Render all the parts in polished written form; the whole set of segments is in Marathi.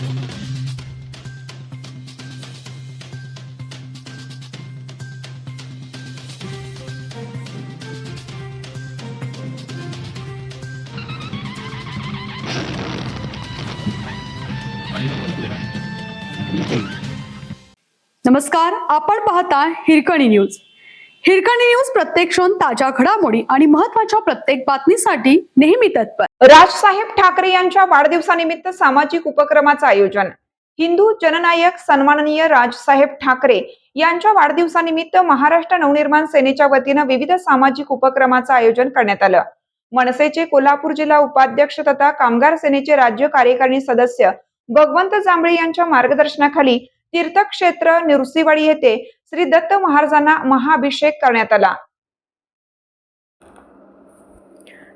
नमस्कार, आपण पाहता हिरकणी न्यूज. हिरकणी न्यूज प्रत्येक क्षण ताज्या घडामोडी आणि महत्त्वाच्या प्रत्येक बातमीसाठी नेहमी तत्पर. राजसाहेब ठाकरे यांच्या वाढदिवसानिमित्त सामाजिक उपक्रमाचं आयोजन. हिंदू जननायक सन्माननीय राजसाहेब ठाकरे यांच्या वाढदिवसानिमित्त महाराष्ट्र नवनिर्माण सेनेच्या वतीनं विविध सामाजिक उपक्रमाचं आयोजन करण्यात आलं. मनसेचे कोल्हापूर जिल्हा उपाध्यक्ष तथा कामगार सेनेचे राज्य कार्यकारिणी सदस्य भगवंत जांभळे यांच्या मार्गदर्शनाखाली तीर्थक्षेत्र नृसिंहवाडी येथे श्री दत्त महाराजांना महाअभिषेक करण्यात आला.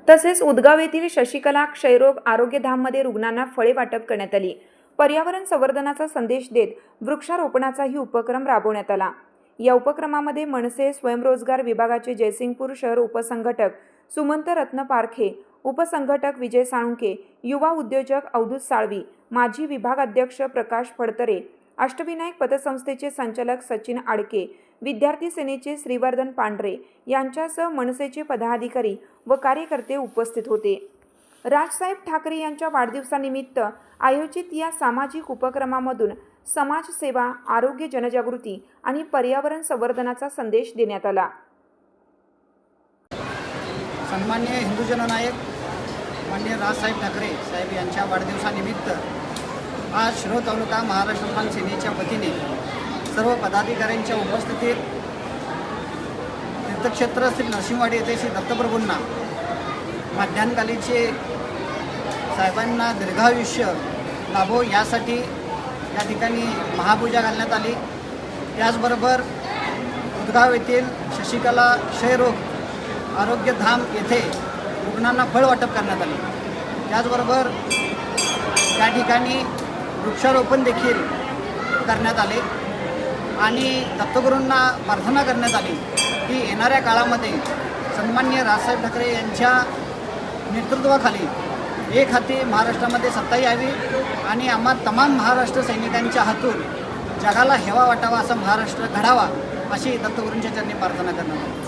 तसेच उदगाव येथील शशिकला क्षयरोग आरोग्यधाम मध्ये रुग्णांना फळे वाटप करण्यात आली. पर्यावरण संवर्धनाचा संदेश देत वृक्षारोपणाचाही उपक्रम राबवण्यात आला. या उपक्रमामध्ये मनसे स्वयंरोजगार विभागाचे जयसिंगपूर शहर उपसंघटक सुमंत रत्न पारखे, उपसंघटक विजय साळुंके, युवा उद्योजक अवधूत साळवी, माजी विभाग अध्यक्ष प्रकाश फडतरे, अष्टविनायक पतसंस्थेचे संचालक सचिन आडके, विद्यार्थी सेनेचे श्रीवर्धन पांढरे यांच्यासह मनसेचे पदाधिकारी व कार्यकर्ते उपस्थित होते. राजसाहेब ठाकरे यांच्या वाढदिवसानिमित्त आयोजित या सामाजिक उपक्रमामधून समाजसेवा, आरोग्य, जनजागृती आणि पर्यावरण संवर्धनाचा संदेश देण्यात आला. सन्माननीय हिंदू जननायक माननीय राजसाहेब ठाकरे साहेब यांच्या वाढदिवसानिमित्त आज शिरोळ तालुका महाराष्ट्र नवनिर्माण सेनेच्या वतीने सर्व पदाधिकाऱ्यांच्या उपस्थितीत तीर्थक्षेत्र श्री नृसिंहवाडी येथे श्री दत्तप्रभूंना मध्यान्हकालीचे साहेबांना दीर्घायुष्य लाभो यासाठी या ठिकाणी महापूजा घालण्यात आली. त्याचबरोबर उदगाव येथील शशिकला क्षयरोग आरोग्यधाम येथे रुग्णांना फळ वाटप करण्यात आले. त्याचबरोबर त्या ठिकाणी वृक्षारोपण देखील करण्यात आले आणि दत्तगुरूंना प्रार्थना करण्यात आली की येणाऱ्या काळामध्ये सन्माननीय राजसाहेब ठाकरे यांच्या नेतृत्वाखाली एक हाती महाराष्ट्रामध्ये सत्ता यावी आणि आम्हा तमाम महाराष्ट्र सैनिकांच्या हातून जगाला हेवा वाटावा असा महाराष्ट्र घडावा अशी दत्तगुरूंच्या चरणी प्रार्थना करण्यात आली.